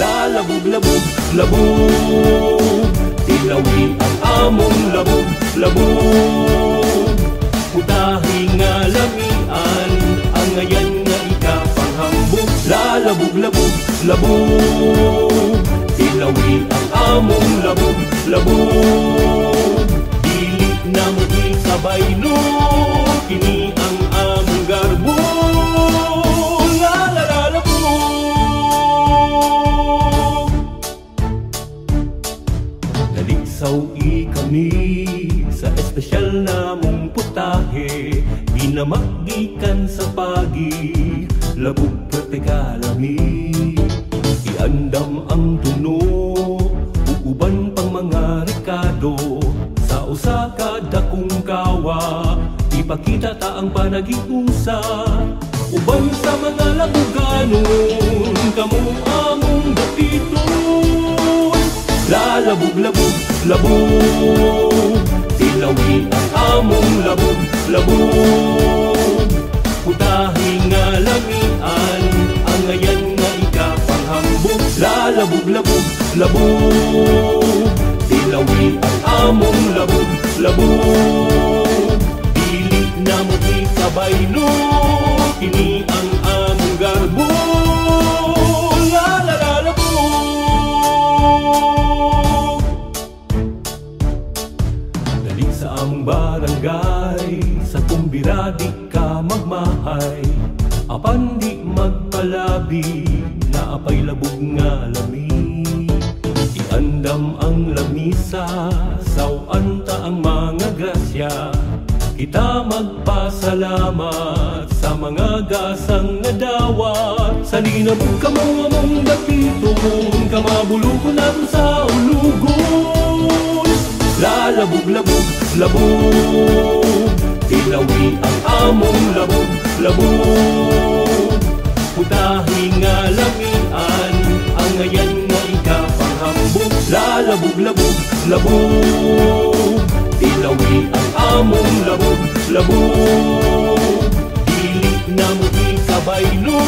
lalabog-labog, labog. Tilawi ang among labog-labog. Putahi nga lamian, ang ngayan nga ikapanghambog. Lalabog-labog, labog. Tilawi ang among labog-labog. Dili na mo sabay no, kini ang among garbo. Nalisawi kami sa espesyal namong putahe, ginamagikan sa pagi, labog protekalami. Iandam ang tuno, uuban pang mga rekado, sa usa ka dakong kawa, ipakita ta ang panagiusa. Uban sa mga labuganon, kamo among dapiton. Lalabog-labog, labog. Tilawi ang among labog-labog. Putahi nga lamian, ang ngayan nga ikapanghambog. Lalabog-labog, labog. Tilawi ang among labog-labog. Dili na mo isabay no, kini ang among garbo. Sa among barangay, sa kumbira di ka magmahay, apan di magpalabi, na apay labog nga lami. Iandam ang lamisa, sawan ta ang mga grasya, kita magpasalamat sa mga gasang nadawat. Sa linabog ka mo among dapiton, kamabulukon nato sa ulugon. Lalabog-labog, labog. Tilawi ang among labog-labog. Putahi nga lamian, ang ngayan nga ikapanghambog. Lalabog-labog, labog. Tilawi ang among labog-labog. Dili na mo isabay no,